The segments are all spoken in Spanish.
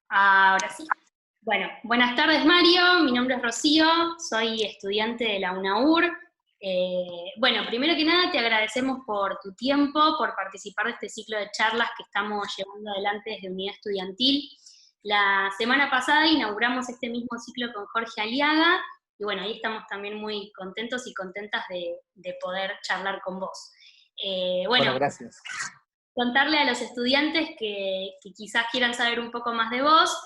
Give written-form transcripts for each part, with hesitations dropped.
Ahora sí. Bueno, buenas tardes Mario, mi nombre es Rocío, soy estudiante de la UNAUR. Bueno, primero que nada te agradecemos por tu tiempo, por participar de este ciclo de charlas que estamos llevando adelante desde Unidad Estudiantil. La semana pasada inauguramos este mismo ciclo con Jorge Aliaga, y bueno, ahí estamos también muy contentos y contentas de poder charlar con vos. Bueno, Bueno, gracias. contarle a los estudiantes que quizás quieran saber un poco más de vos.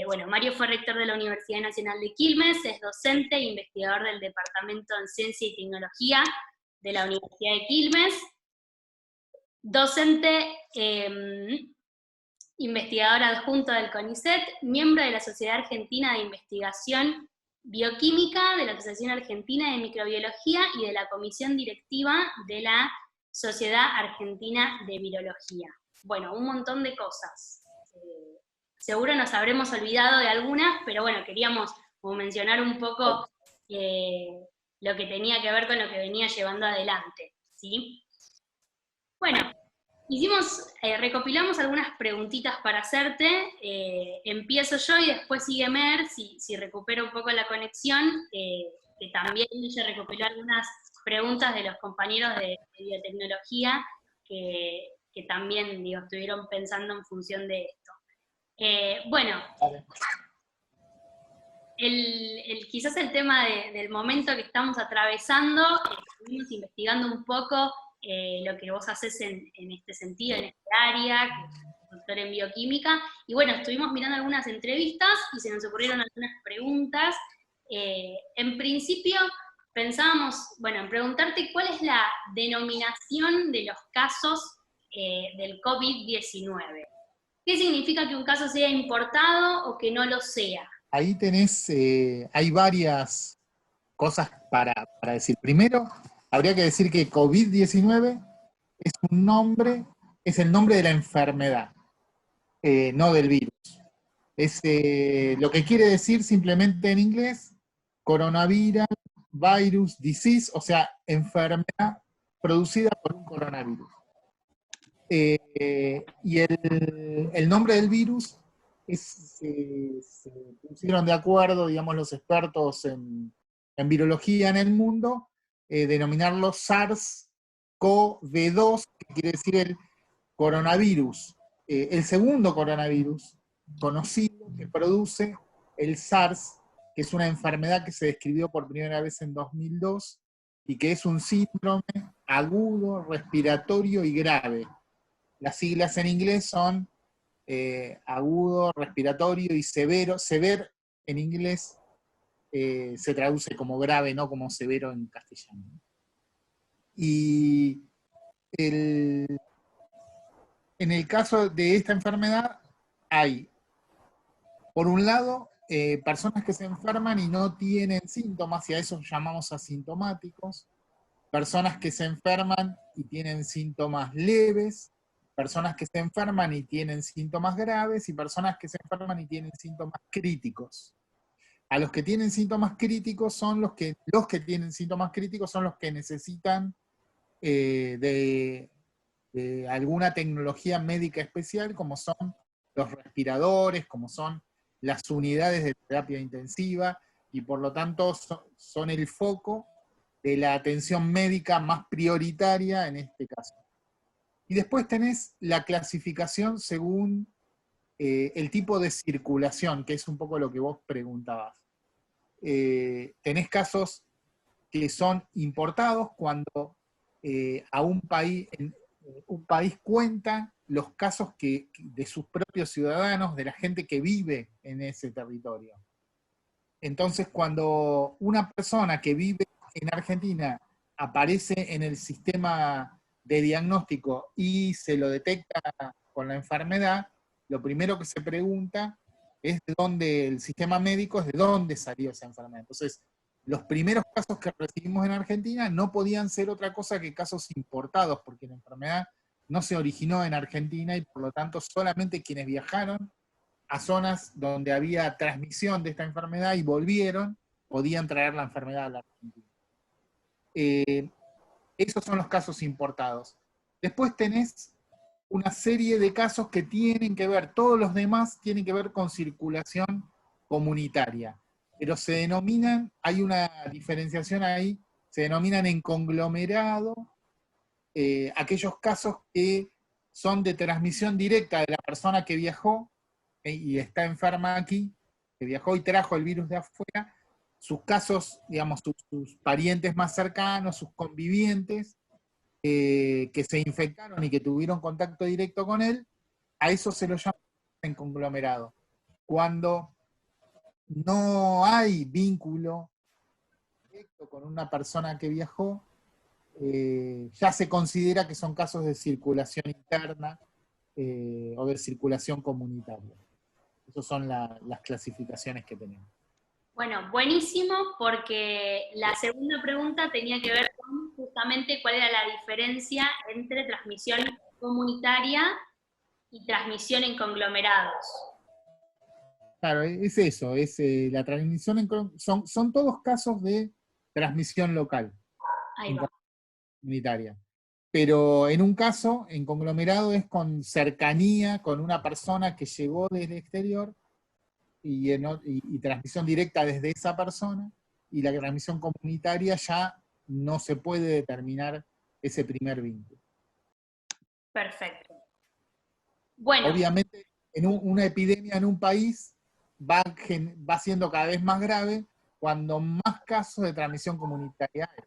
Bueno, Mario fue rector de la Universidad Nacional de Quilmes, es docente e investigador del Departamento en Ciencia y Tecnología de la Universidad de Quilmes, docente, investigador adjunto del CONICET, miembro de la Sociedad Argentina de Investigación Bioquímica, de la Asociación Argentina de Microbiología y de la Comisión Directiva de la Sociedad Argentina de Virología. Bueno, un montón de cosas. Seguro nos habremos olvidado de algunas, pero bueno, queríamos como mencionar un poco lo que tenía que ver con lo que venía llevando adelante, ¿sí? Bueno, recopilamos algunas preguntitas para hacerte. Empiezo yo y después sigue Mer, si recupero un poco la conexión, que también ella recopiló algunas preguntas de los compañeros de biotecnología que también digo, estuvieron pensando en función de esto. Bueno, quizás el tema del momento que estamos atravesando, estuvimos investigando un poco lo que vos haces en este sentido, en este área, que es doctor en bioquímica, y bueno, estuvimos mirando algunas entrevistas y se nos ocurrieron algunas preguntas. En principio pensábamos, bueno, en preguntarte cuál es la denominación de los casos del COVID-19. ¿Qué significa que un caso sea importado o que no lo sea? Ahí tenés, hay varias cosas para decir. Primero, habría que decir que COVID-19 es un nombre, es el nombre de la enfermedad, no del virus. Es lo que quiere decir simplemente en inglés, coronavirus, virus, disease, o sea, enfermedad producida por un coronavirus. Y el nombre del virus se pusieron de acuerdo, digamos, los expertos en virología en el mundo, denominarlo SARS-CoV-2, que quiere decir el coronavirus, el segundo coronavirus conocido que produce el SARS, que es una enfermedad que se describió por primera vez en 2002 y que es un síndrome agudo, respiratorio y grave. Las siglas en inglés son agudo, respiratorio y severo. Sever en inglés se traduce como grave, no como severo en castellano. Y en el caso de esta enfermedad hay, por un lado, personas que se enferman y no tienen síntomas, y a esos llamamos asintomáticos, personas que se enferman y tienen síntomas leves, personas que se enferman y tienen síntomas graves, y personas que se enferman y tienen síntomas críticos. A los que tienen síntomas críticos son los que tienen síntomas críticos son los que necesitan de alguna tecnología médica especial, como son los respiradores, como son las unidades de terapia intensiva, y por lo tanto son el foco de la atención médica más prioritaria en este caso. Y después tenés la clasificación según el tipo de circulación, que es un poco lo que vos preguntabas. Tenés casos que son importados cuando a un país cuenta los casos de sus propios ciudadanos, de la gente que vive en ese territorio. Entonces, cuando una persona que vive en Argentina aparece en el sistema de diagnóstico y se lo detecta con la enfermedad, lo primero que se pregunta es de dónde, el sistema médico es de dónde salió esa enfermedad. Entonces, los primeros casos que recibimos en Argentina no podían ser otra cosa que casos importados, porque la enfermedad no se originó en Argentina y por lo tanto solamente quienes viajaron a zonas donde había transmisión de esta enfermedad y volvieron, podían traer la enfermedad a la Argentina. Esos son los casos importados. Después tenés una serie de casos que tienen que ver, todos los demás tienen que ver con circulación comunitaria, pero se denominan, hay una diferenciación ahí, se denominan en conglomerado aquellos casos que son de transmisión directa de la persona que viajó y está enferma aquí, que viajó y trajo el virus de afuera, sus casos, digamos, sus parientes más cercanos, sus convivientes, que se infectaron y que tuvieron contacto directo con él, a eso se lo llama en conglomerado. Cuando no hay vínculo directo con una persona que viajó, ya se considera que son casos de circulación interna o de circulación comunitaria. Esas son las clasificaciones que tenemos. Bueno, buenísimo, porque la segunda pregunta tenía que ver con justamente cuál era la diferencia entre transmisión comunitaria y transmisión en conglomerados. Claro, es eso, es la transmisión son todos casos de transmisión local, Ahí va. comunitaria. Pero en un caso, en conglomerado, es con cercanía con una persona que llegó desde el exterior y transmisión directa desde esa persona, y la transmisión comunitaria ya no se puede determinar ese primer vínculo. Perfecto. Bueno. Obviamente, una epidemia en un país va siendo cada vez más grave cuando más casos de transmisión comunitaria hay.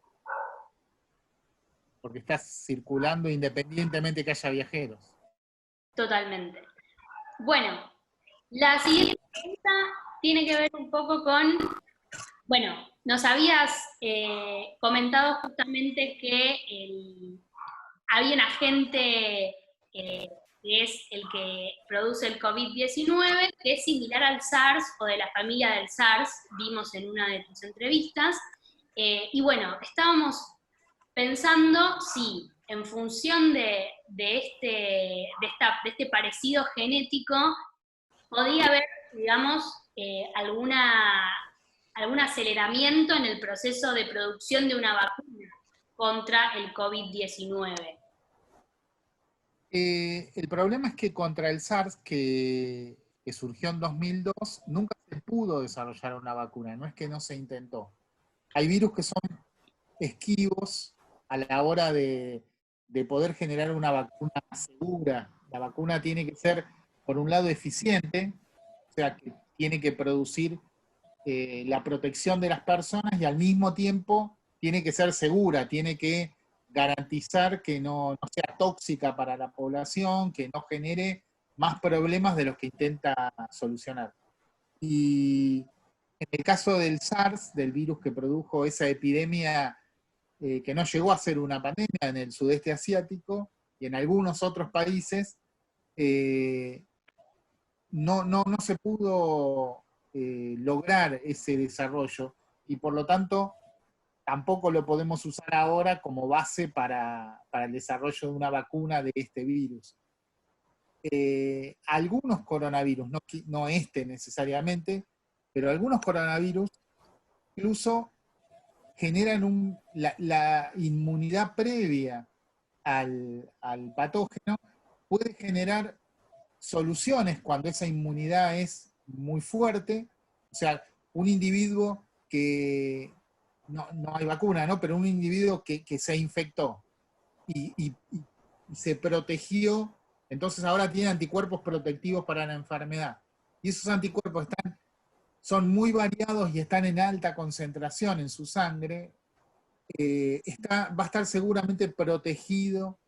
Porque está circulando independientemente que haya viajeros. Totalmente. Bueno, la siguiente pregunta tiene que ver un poco con, bueno, nos habías comentado justamente que había un agente que es el que produce el COVID-19, que es similar al SARS o de la familia del SARS, vimos en una de tus entrevistas, y bueno, estábamos pensando si en función de este parecido genético podía haber, digamos, algún aceleramiento en el proceso de producción de una vacuna contra el COVID-19. El problema es que contra el SARS, que surgió en 2002, nunca se pudo desarrollar una vacuna, no es que no se intentó. Hay virus que son esquivos a la hora de poder generar una vacuna segura. La vacuna tiene que ser, por un lado, eficiente, o sea, que tiene que producir la protección de las personas y al mismo tiempo tiene que ser segura, tiene que garantizar que no sea tóxica para la población, que no genere más problemas de los que intenta solucionar. Y en el caso del SARS, del virus que produjo esa epidemia que no llegó a ser una pandemia en el sudeste asiático y en algunos otros países, no se pudo lograr ese desarrollo y por lo tanto tampoco lo podemos usar ahora como base para el desarrollo de una vacuna de este virus. Algunos coronavirus, no este necesariamente, pero algunos coronavirus incluso generan la inmunidad previa al patógeno, puede generar soluciones cuando esa inmunidad es muy fuerte. O sea, un individuo que no hay vacuna, ¿no? Pero un individuo que se infectó y se protegió, entonces ahora tiene anticuerpos protectivos para la enfermedad. Y esos anticuerpos son muy variados y están en alta concentración en su sangre. Va a estar seguramente protegido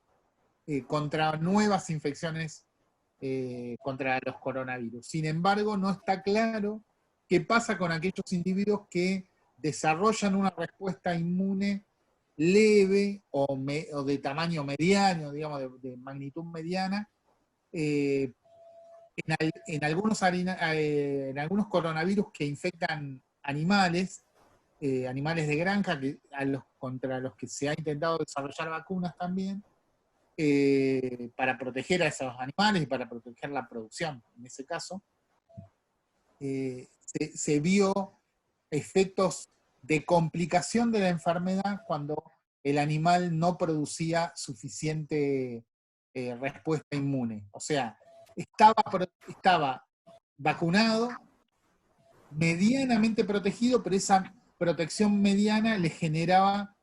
contra nuevas infecciones contra los coronavirus. Sin embargo, no está claro qué pasa con aquellos individuos que desarrollan una respuesta inmune leve o de tamaño mediano, digamos, de magnitud mediana. En algunos coronavirus que infectan animales de granja, contra los que se ha intentado desarrollar vacunas también, para proteger a esos animales y para proteger la producción, en ese caso, se vio efectos de complicación de la enfermedad cuando el animal no producía suficiente respuesta inmune. O sea, estaba vacunado, medianamente protegido, pero esa protección mediana le generaba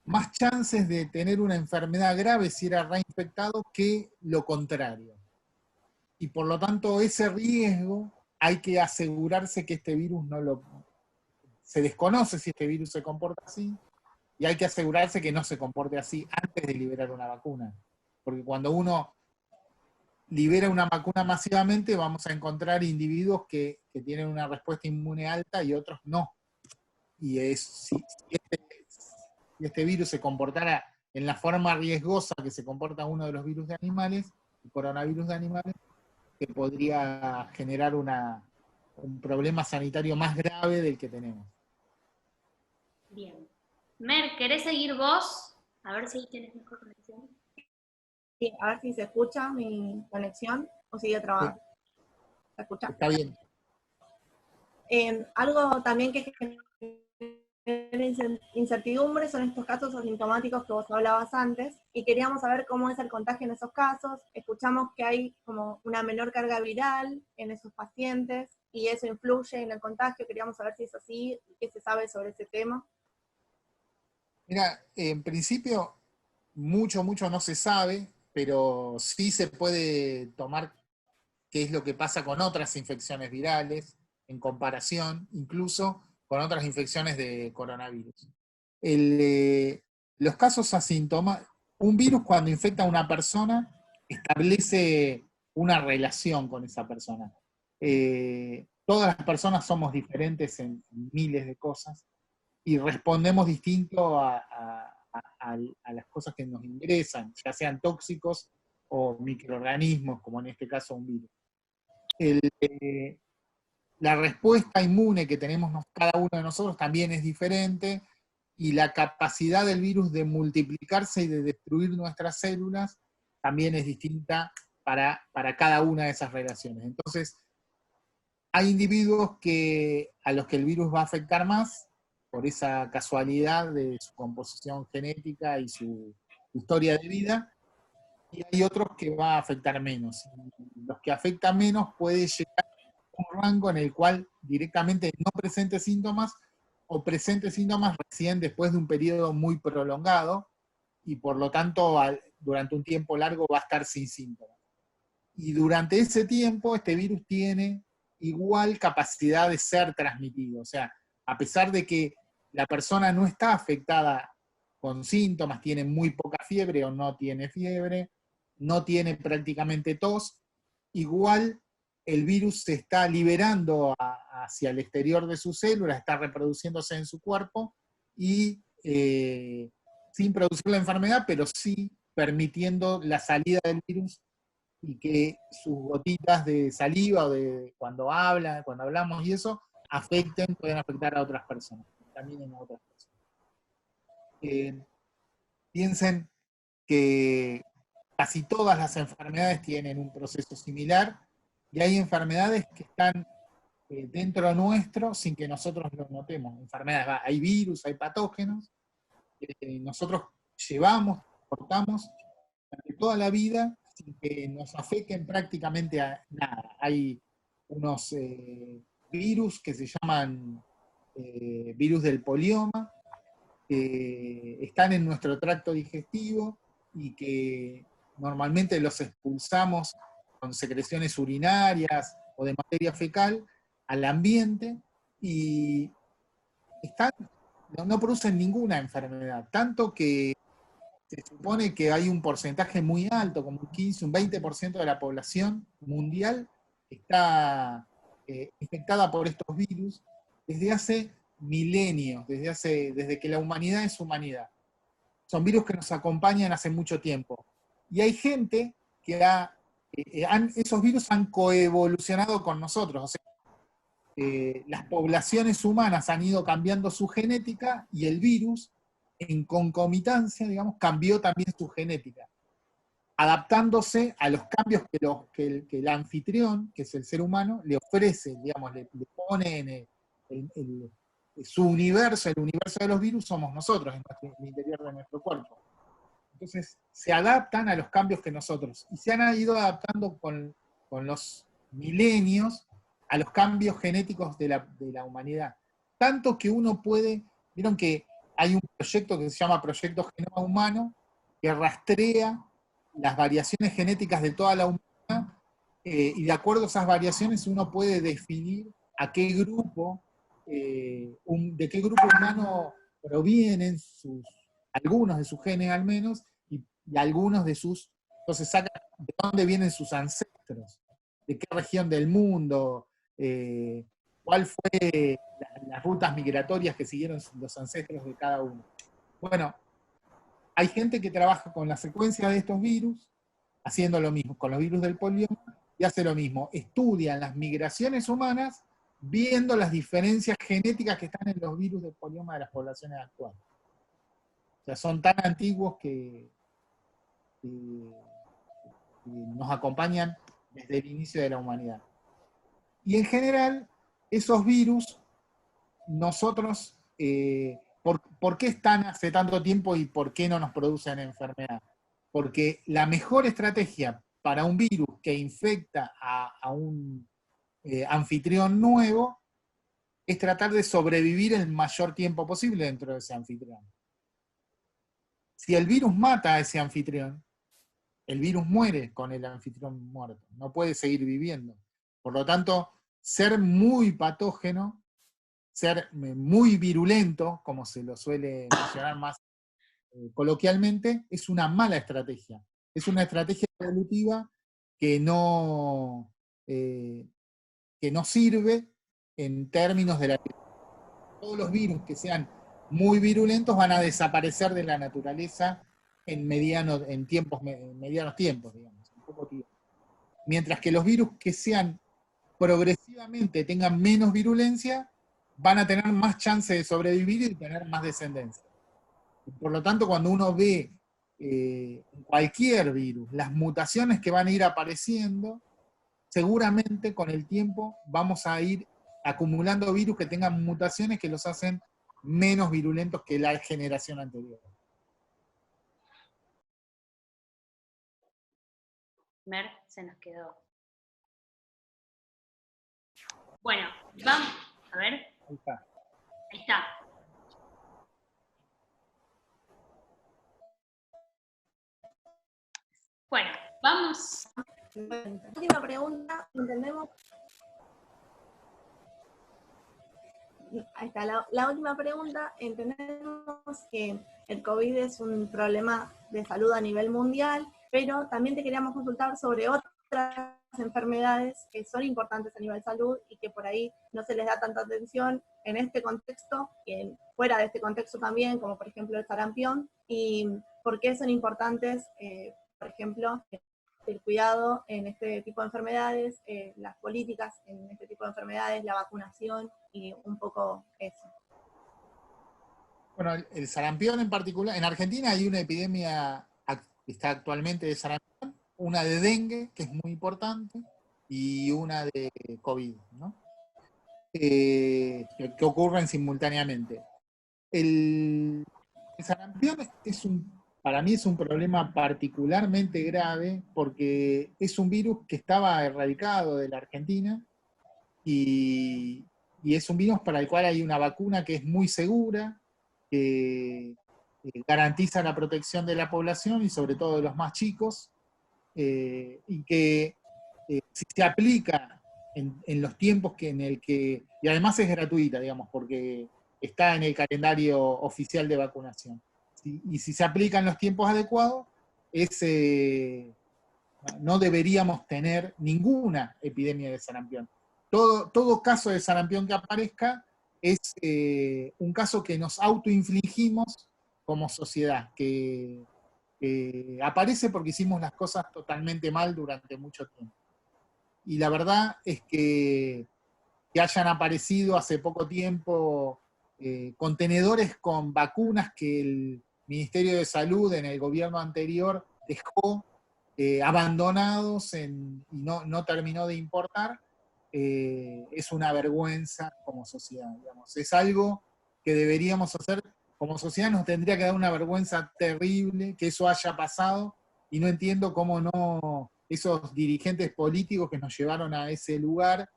más chances de tener una enfermedad grave si era reinfectado que lo contrario. Y por lo tanto, ese riesgo hay que asegurarse que este virus no lo... Se desconoce si este virus se comporta así, y hay que asegurarse que no se comporte así antes de liberar una vacuna. Porque cuando uno libera una vacuna masivamente, vamos a encontrar individuos que tienen una respuesta inmune alta y otros no. Y si este virus se comportara en la forma riesgosa que se comporta uno de los virus de animales, el coronavirus de animales, que podría generar un problema sanitario más grave del que tenemos. Bien. Mer, ¿querés seguir vos? A ver si tienes mejor conexión. Sí, a ver si se escucha mi conexión o sigue trabada. Sí. ¿Se escucha? Está bien. Algo también que genera incertidumbre son estos casos asintomáticos que vos hablabas antes, y queríamos saber cómo es el contagio en esos casos. Escuchamos que hay como una menor carga viral en esos pacientes, y eso influye en el contagio. Queríamos saber si es así y qué se sabe sobre ese tema. Mira, en principio, mucho no se sabe, pero sí se puede tomar qué es lo que pasa con otras infecciones virales, en comparación incluso con otras infecciones de coronavirus. Los casos asintomáticos, un virus cuando infecta a una persona, establece una relación con esa persona. Todas las personas somos diferentes en miles de cosas, y respondemos distinto a las cosas que nos ingresan, ya sean tóxicos o microorganismos, como en este caso un virus. La respuesta inmune que tenemos cada uno de nosotros también es diferente, y la capacidad del virus de multiplicarse y de destruir nuestras células también es distinta para cada una de esas relaciones. Entonces, hay individuos a los que el virus va a afectar más, por esa casualidad de su composición genética y su historia de vida, y hay otros que va a afectar menos. Los que afectan menos puede llegar a un rango en el cual directamente no presente síntomas, o presente síntomas recién después de un periodo muy prolongado, y por lo tanto durante un tiempo largo va a estar sin síntomas. Y durante ese tiempo este virus tiene igual capacidad de ser transmitido. O sea, a pesar de que la persona no está afectada con síntomas, tiene muy poca fiebre o no tiene fiebre, no tiene prácticamente tos, igual el virus se está liberando hacia el exterior de sus células, está reproduciéndose en su cuerpo, y sin producir la enfermedad, pero sí permitiendo la salida del virus, y que sus gotitas de saliva o de cuando hablamos y eso, pueden afectar a otras personas, también a otras personas. Piensen que casi todas las enfermedades tienen un proceso similar, y hay enfermedades que están dentro nuestro sin que nosotros lo notemos. Enfermedades, hay virus, hay patógenos, nosotros llevamos, portamos durante toda la vida sin que nos afecten prácticamente a nada. Hay unos virus que se llaman virus del polioma, que están en nuestro tracto digestivo y que normalmente los expulsamos con secreciones urinarias o de materia fecal al ambiente, y no producen ninguna enfermedad, tanto que se supone que hay un porcentaje muy alto, como un 15, un 20% de la población mundial está infectada por estos virus desde hace milenios, desde que la humanidad es humanidad. Son virus que nos acompañan hace mucho tiempo. Y hay gente que esos virus han coevolucionado con nosotros. O sea, las poblaciones humanas han ido cambiando su genética, y el virus, en concomitancia, digamos, cambió también su genética, adaptándose a los cambios que el anfitrión, que es el ser humano, le ofrece, digamos, le pone en su universo. El universo de los virus somos nosotros, en el interior de nuestro cuerpo. Entonces se adaptan a los cambios que nosotros, y se han ido adaptando con los milenios a los cambios genéticos de la humanidad. Tanto que uno puede, vieron que hay un proyecto que se llama Proyecto Genoma Humano, que rastrea las variaciones genéticas de toda la humanidad, y de acuerdo a esas variaciones uno puede definir a qué grupo, de qué grupo humano provienen algunos de sus genes al menos, y algunos de sus, entonces saca de dónde vienen sus ancestros, de qué región del mundo, cuál fue las rutas migratorias que siguieron los ancestros de cada uno. Bueno, hay gente que trabaja con la secuencia de estos virus, haciendo lo mismo con los virus del polioma, y hace lo mismo, estudian las migraciones humanas, viendo las diferencias genéticas que están en los virus del polioma de las poblaciones actuales. O sea, son tan antiguos que nos acompañan desde el inicio de la humanidad. Y en general, esos virus, nosotros, ¿por qué están hace tanto tiempo y por qué no nos producen enfermedad? Porque la mejor estrategia para un virus que infecta a un anfitrión nuevo es tratar de sobrevivir el mayor tiempo posible dentro de ese anfitrión. Si el virus mata a ese anfitrión, el virus muere con el anfitrión muerto, no puede seguir viviendo. Por lo tanto, ser muy patógeno, ser muy virulento, como se lo suele mencionar más coloquialmente, es una mala estrategia. Es una estrategia evolutiva que no sirve en términos de la... Todos los virus que sean muy virulentos van a desaparecer de la naturaleza en medianos tiempos, digamos, en poco tiempo. Mientras que los virus que sean progresivamente tengan menos virulencia, van a tener más chance de sobrevivir y tener más descendencia. Por lo tanto, cuando uno ve cualquier virus, las mutaciones que van a ir apareciendo, seguramente con el tiempo vamos a ir acumulando virus que tengan mutaciones que los hacen menos virulentos que la generación anterior. Mer, se nos quedó. Bueno, vamos, a ver. Ahí está. Ahí está. Bueno, vamos. Última pregunta, entendemos. Ahí está, la última pregunta, entendemos que el COVID es un problema de salud a nivel mundial, pero también te queríamos consultar sobre otras enfermedades que son importantes a nivel salud y que por ahí no se les da tanta atención en este contexto, y fuera de este contexto también, como por ejemplo el sarampión, y por qué son importantes, por ejemplo, el cuidado en este tipo de enfermedades, las políticas en este tipo de enfermedades, la vacunación y un poco eso. Bueno, el sarampión en particular, en Argentina hay una epidemia que está actualmente de sarampión, una de dengue, que es muy importante, y una de COVID, ¿no? Que ocurren simultáneamente. El sarampión para mí es un problema particularmente grave porque es un virus que estaba erradicado de la Argentina y es un virus para el cual hay una vacuna que es muy segura, que garantiza la protección de la población y sobre todo de los más chicos, y que si se aplica en los tiempos y además es gratuita, digamos, porque está en el calendario oficial de vacunación. Y si se aplica en los tiempos adecuados, no deberíamos tener ninguna epidemia de sarampión. Todo caso de sarampión que aparezca es un caso que nos autoinfligimos como sociedad, que aparece porque hicimos las cosas totalmente mal durante mucho tiempo. Y la verdad es que hayan aparecido hace poco tiempo contenedores con vacunas que el Ministerio de Salud en el gobierno anterior dejó abandonados y no terminó de importar, es una vergüenza como sociedad, digamos. Es algo que deberíamos hacer como sociedad nos tendría que dar una vergüenza terrible que eso haya pasado, y no entiendo cómo no esos dirigentes políticos que nos llevaron a ese lugar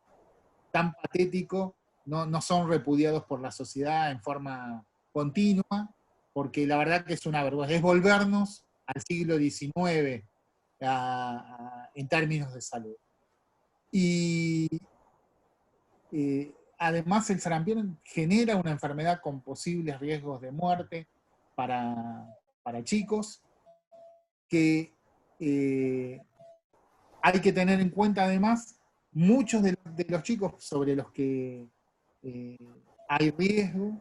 tan patético no son repudiados por la sociedad en forma continua, porque la verdad que es una vergüenza, es volvernos al siglo XIX en términos de salud. Y además el sarampión genera una enfermedad con posibles riesgos de muerte para chicos, que hay que tener en cuenta además, muchos de los chicos sobre los que hay riesgo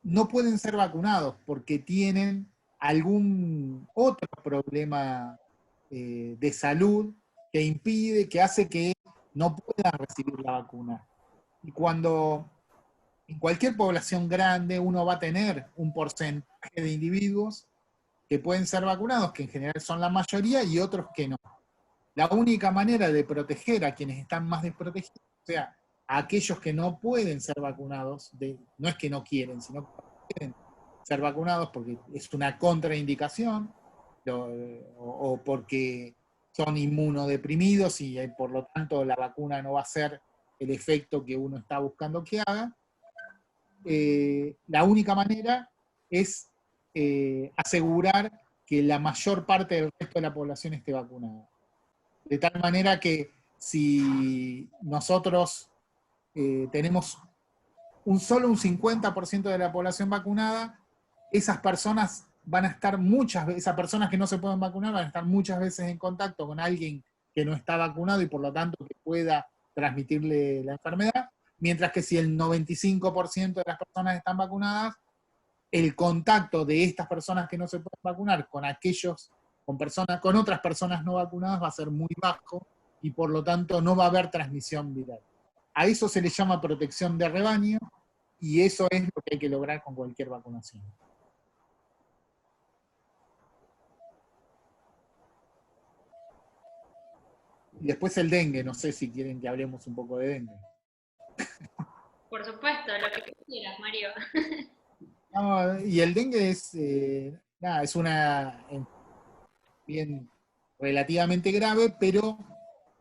no pueden ser vacunados porque tienen algún otro problema de salud que impide, que hace que no puedan recibir la vacuna. Y cuando en cualquier población grande uno va a tener un porcentaje de individuos que pueden ser vacunados, que en general son la mayoría, y otros que no. La única manera de proteger a quienes están más desprotegidos, o sea, a aquellos que no pueden ser vacunados, no es que no quieren, sino que no quieren ser vacunados porque es una contraindicación, o porque son inmunodeprimidos y por lo tanto la vacuna no va a ser el efecto que uno está buscando que haga, la única manera es asegurar que la mayor parte del resto de la población esté vacunada. De tal manera que si nosotros tenemos solo un 50% de la población vacunada, esas personas van a estar esas personas que no se pueden vacunar van a estar muchas veces en contacto con alguien que no está vacunado y por lo tanto que pueda transmitirle la enfermedad, mientras que si el 95% de las personas están vacunadas, el contacto de estas personas que no se pueden vacunar con con otras personas no vacunadas va a ser muy bajo y por lo tanto no va a haber transmisión viral. A eso se le llama protección de rebaño y eso es lo que hay que lograr con cualquier vacunación. Y después el dengue, no sé si quieren que hablemos un poco de dengue. Por supuesto, lo que quieras, Mario. No, y el dengue es una bien relativamente grave, pero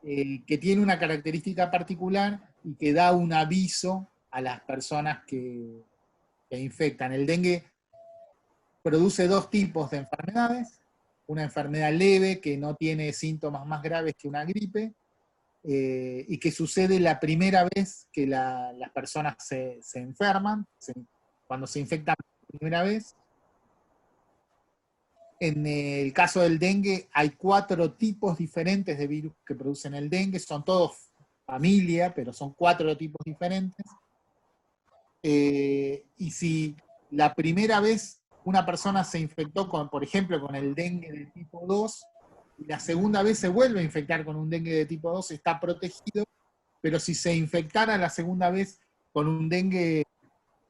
que tiene una característica particular y que da un aviso a las personas que infectan. El dengue produce dos tipos de enfermedades, una enfermedad leve que no tiene síntomas más graves que una gripe, y que sucede la primera vez que las personas se enferman, cuando se infectan por primera vez. En el caso del dengue hay 4 tipos diferentes de virus que producen el dengue, son todos familia, pero son 4 tipos diferentes. Y si la primera vez una persona se infectó, por ejemplo, con el dengue de tipo 2, y la segunda vez se vuelve a infectar con un dengue de tipo 2, está protegido, pero si se infectara la segunda vez con un dengue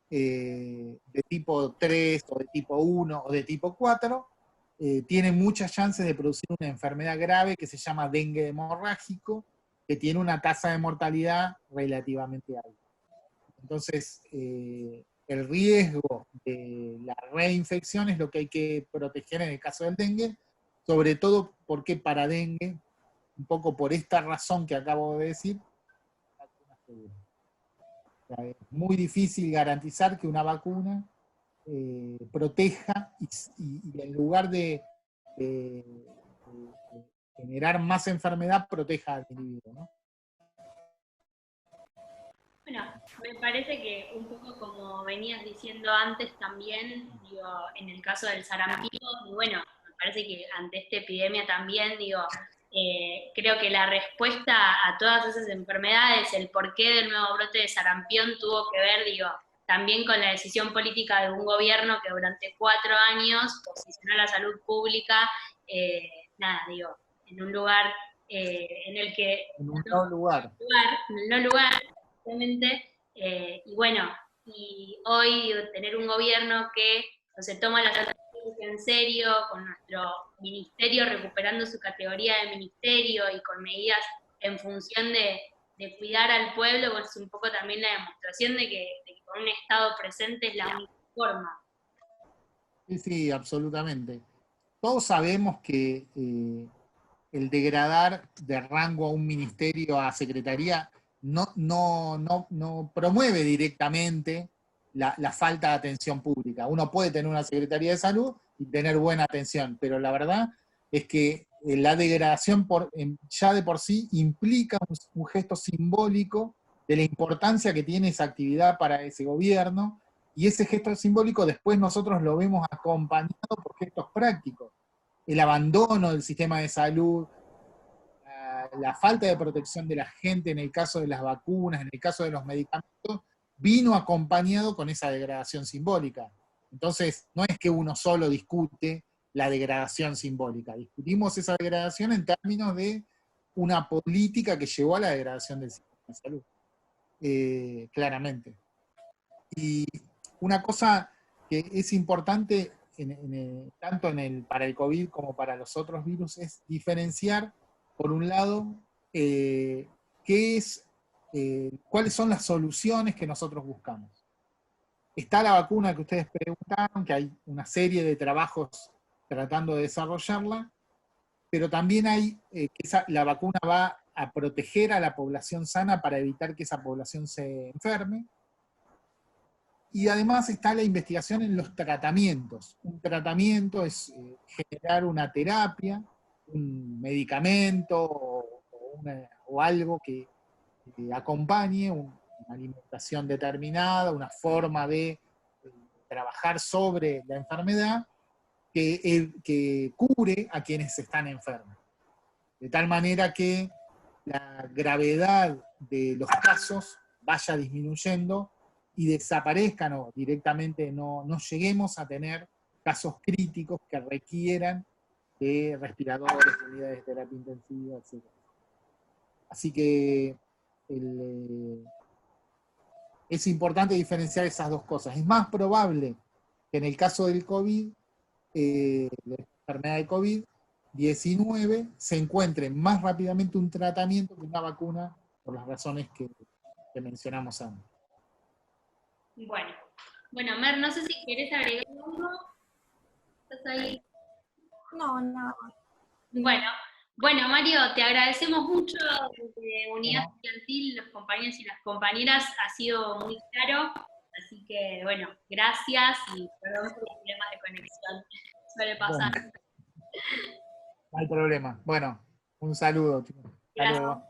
de tipo 3 o de tipo 1 o de tipo 4, tiene muchas chances de producir una enfermedad grave que se llama dengue hemorrágico, que tiene una tasa de mortalidad relativamente alta. Entonces, el riesgo de la reinfección es lo que hay que proteger en el caso del dengue, sobre todo porque para dengue, un poco por esta razón que acabo de decir, es muy difícil garantizar que una vacuna proteja y en lugar de generar más enfermedad, proteja al individuo, ¿no? Bueno, me parece que un poco como venías diciendo antes también, digo, en el caso del sarampión, y bueno, me parece que ante esta epidemia también, digo, creo que la respuesta a todas esas enfermedades, el porqué del nuevo brote de sarampión tuvo que ver, digo, también con la decisión política de un gobierno que durante 4 años posicionó la salud pública, digo, en un lugar en el que... En un no lugar. En el no lugar, y bueno, y hoy tener un gobierno que se toma la salud pública en serio, con nuestro ministerio recuperando su categoría de ministerio y con medidas en función de cuidar al pueblo, pues es un poco también la demostración de que con un Estado presente es la única forma. Sí, sí, absolutamente. Todos sabemos que el degradar de rango a un ministerio, a secretaría, no promueve directamente la falta de atención pública. Uno puede tener una Secretaría de Salud y tener buena atención, pero la verdad es que la degradación ya de por sí implica un gesto simbólico de la importancia que tiene esa actividad para ese gobierno, y ese gesto simbólico después nosotros lo vemos acompañado por gestos prácticos. El abandono del sistema de salud, la falta de protección de la gente en el caso de las vacunas, en el caso de los medicamentos, vino acompañado con esa degradación simbólica. Entonces, no es que uno solo discute la degradación simbólica, discutimos esa degradación en términos de una política que llevó a la degradación del sistema de salud, claramente. Y una cosa que es importante tanto para el COVID como para los otros virus es diferenciar, por un lado, cuáles son las soluciones que nosotros buscamos. Está la vacuna que ustedes preguntaron, que hay una serie de trabajos tratando de desarrollarla, pero también hay la vacuna va a proteger a la población sana para evitar que esa población se enferme. Y además está la investigación en los tratamientos. Un tratamiento es generar una terapia, un medicamento o algo que acompañe una alimentación determinada, una forma de trabajar sobre la enfermedad que cure a quienes están enfermos. De tal manera que la gravedad de los casos vaya disminuyendo y desaparezcan o directamente no lleguemos a tener casos críticos que requieran de respiradores, unidades de terapia intensiva, etc. Así que es importante diferenciar esas dos cosas. Es más probable que en el caso del COVID, la enfermedad de COVID-19, se encuentre más rápidamente un tratamiento que una vacuna, por las razones que mencionamos antes. Bueno, Mer, no sé si querés agregar algo. ¿Estás ahí? No, nada. Bueno, Mario, te agradecemos mucho de Unidad Estudiantil, los compañeros y las compañeras, ha sido muy claro, así que bueno, gracias y perdón por los problemas de conexión, suele pasar. Bueno, no hay problema. Bueno, un saludo, chicos. Hasta luego.